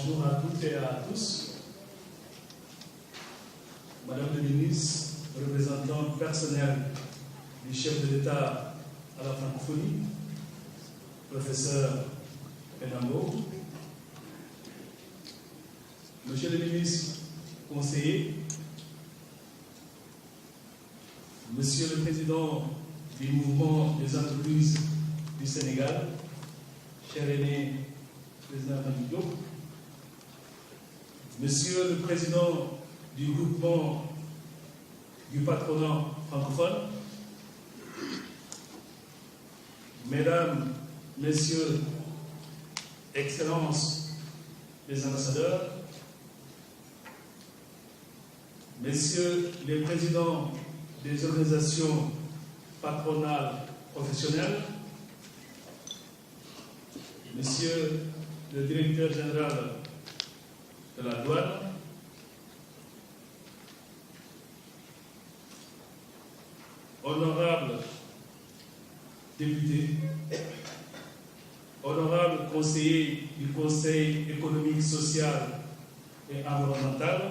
Bonjour à toutes et à tous. Madame le ministre, représentante personnelle du chef de l'État à la francophonie, professeur Penambo, monsieur le ministre conseiller, monsieur le président du mouvement des entreprises du Sénégal, cher aîné président Diop, monsieur le président du groupement du patronat francophone, mesdames, messieurs, excellences les ambassadeurs, messieurs les présidents des organisations patronales professionnelles, monsieur le directeur général de la douane, honorables députés, honorables conseillers du Conseil économique, social et environnemental,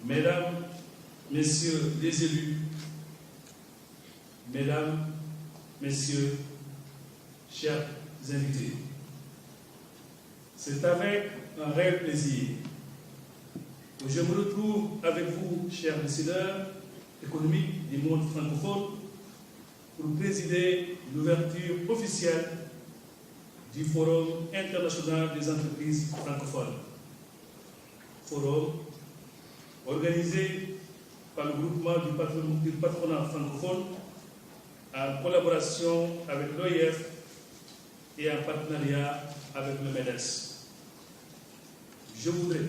mesdames, messieurs les élus, mesdames, messieurs, chers invités, c'est avec un réel plaisir que je me retrouve avec vous, chers décideurs économiques du monde francophone, pour présider l'ouverture officielle du Forum international des entreprises francophones. Forum organisé par le groupement du patronat francophone en collaboration avec l'OIF et en partenariat avec le MEDES. Je voudrais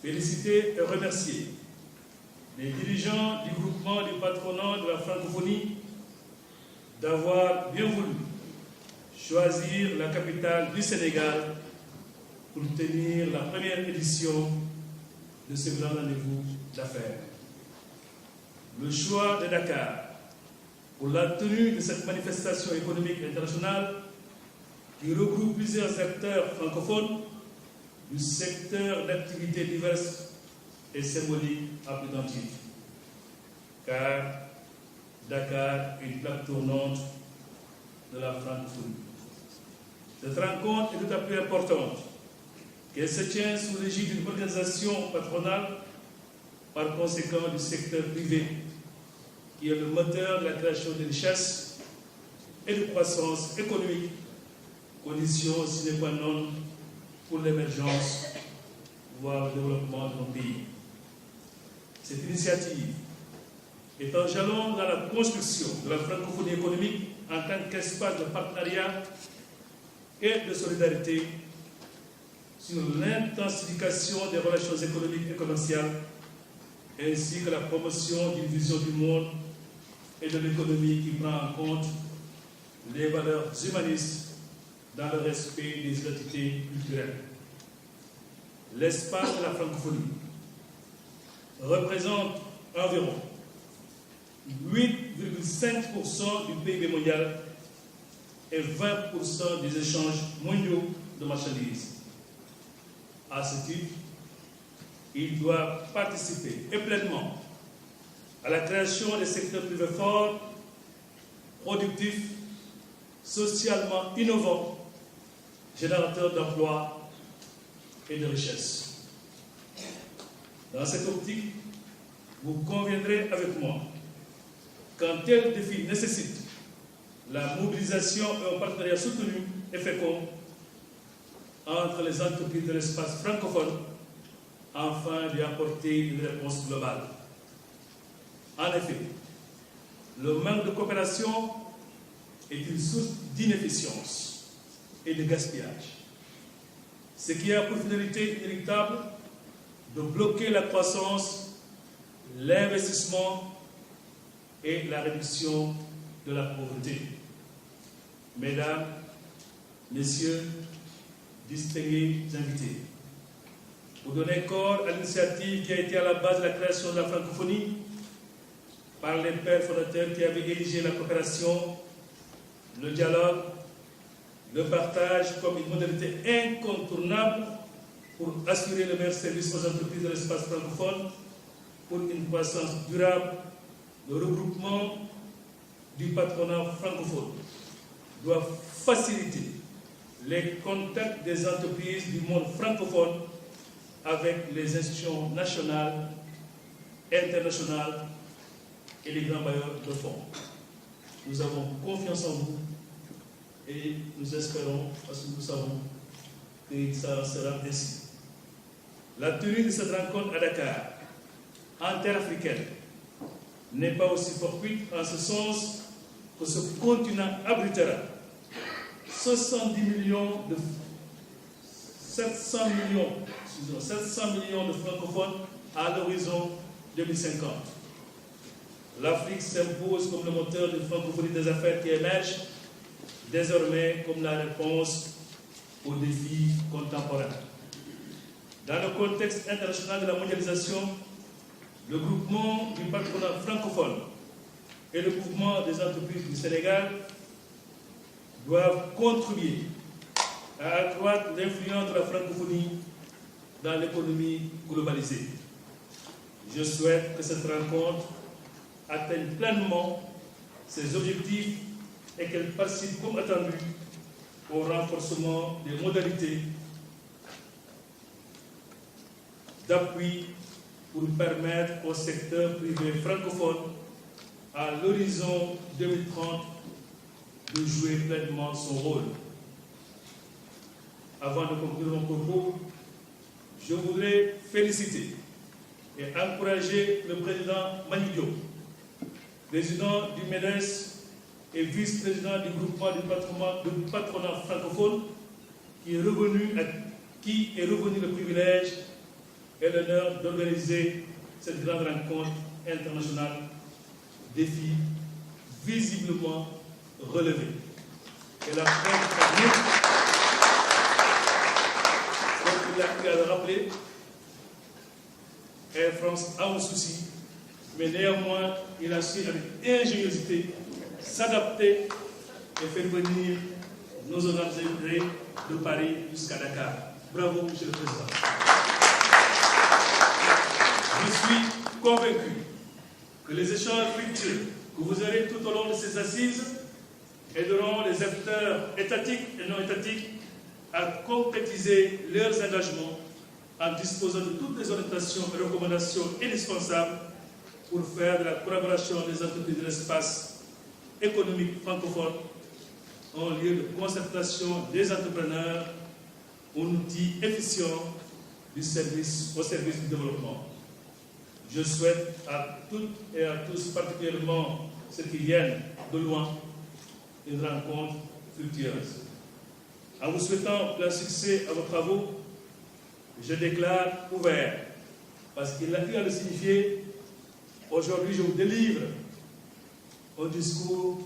féliciter et remercier les dirigeants du groupement du patronat de la francophonie d'avoir bien voulu choisir la capitale du Sénégal pour tenir la première édition de ce grand rendez-vous d'affaires. Le choix de Dakar pour la tenue de cette manifestation économique internationale qui regroupe plusieurs acteurs francophones du secteur d'activités diverses et symbolique à plus d'un titre. Car Dakar est une plaque tournante de la francophonie. Cette rencontre est d'autant plus importante qu'elle se tient sous l'égide d'une organisation patronale, par conséquent du secteur privé, qui est le moteur de la création de richesses et de croissance économique, condition sine qua non pour l'émergence, voire le développement de nos pays. Cette initiative est un jalon dans la construction de la francophonie économique en tant qu'espace de partenariat et de solidarité sur l'intensification des relations économiques et commerciales, ainsi que la promotion d'une vision du monde et de l'économie qui prend en compte les valeurs humanistes dans le respect des identités culturelles. L'espace de la francophonie représente environ 8,5% du PIB mondial et 20% des échanges mondiaux de marchandises. À ce titre, il doit participer et pleinement à la création des secteurs privés forts, productifs, socialement innovants, générateurs d'emplois et de richesses. Dans cette optique, vous conviendrez avec moi qu'un tel défi nécessite la mobilisation et un partenariat soutenu et fécond entre les entreprises de l'espace francophone afin d'y apporter une réponse globale. En effet, le manque de coopération est une source d'inefficience et de gaspillage, ce qui a pour finalité inéluctable de bloquer la croissance, l'investissement et la réduction de la pauvreté. Mesdames, Messieurs, distingués invités, pour donner corps à l'initiative qui a été à la base de la création de la francophonie par les pères fondateurs qui avaient érigé la coopération, le dialogue le partage comme une modalité incontournable pour assurer le meilleur service aux entreprises de l'espace francophone, pour une croissance durable. Le regroupement du patronat francophone doit faciliter les contacts des entreprises du monde francophone avec les institutions nationales, internationales et les grands bailleurs de fonds. Nous avons confiance en vous et nous espérons, parce que nous savons que ça sera ainsi. La tenue de cette rencontre à Dakar, en terre africaine, n'est pas aussi fortuite en ce sens que ce continent abritera 700 millions de francophones à l'horizon 2050. L'Afrique s'impose comme le moteur d'une francophonie des affaires qui émerge désormais comme la réponse aux défis contemporains. Dans le contexte international de la mondialisation, le groupement du patronat francophone et le mouvement des entreprises du Sénégal doivent contribuer à accroître l'influence de la francophonie dans l'économie globalisée. Je souhaite que cette rencontre atteigne pleinement ses objectifs et qu'elle participe comme attendu au renforcement des modalités d'appui pour permettre au secteur privé francophone à l'horizon 2030 de jouer pleinement son rôle. Avant de conclure mon propos, je voudrais féliciter et encourager le président Mani Diop, président du MEDES et vice-président du groupement du patronat francophone, qui est revenu le privilège et l'honneur d'organiser cette grande rencontre internationale, défi visiblement relevé. Et la preuve, comme il a rappelé, Air France a un souci, mais néanmoins, il a su avec ingéniosité s'adapter et faire venir nos organisateurs de Paris jusqu'à Dakar. Bravo, Monsieur le Président. Je suis convaincu que les échanges fructueux que vous aurez tout au long de ces assises aideront les acteurs étatiques et non étatiques à concrétiser leurs engagements en disposant de toutes les orientations et recommandations indispensables pour faire de la collaboration des entreprises de l'espace économique francophone un lieu de concertation des entrepreneurs, un outil efficient au service du développement. Je souhaite à toutes et à tous, particulièrement ceux qui viennent de loin, une rencontre fructueuse. En vous souhaitant plein succès à vos travaux, je déclare ouvert, parce qu'il a pu le signifier. Aujourd'hui, je vous délivre au discours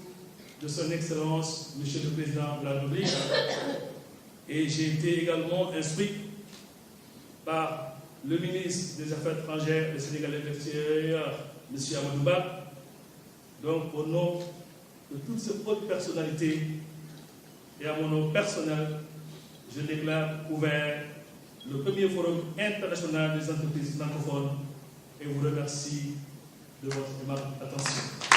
de son Excellence, Monsieur le Président de la République, et j'ai été également instruit par le ministre des Affaires étrangères et sénégalais de l'extérieur, M. Amadou Ba. Donc, au nom de toutes ces hautes personnalités et à mon nom personnel, je déclare ouvert le premier forum international des entreprises francophones et vous remercie de votre attention.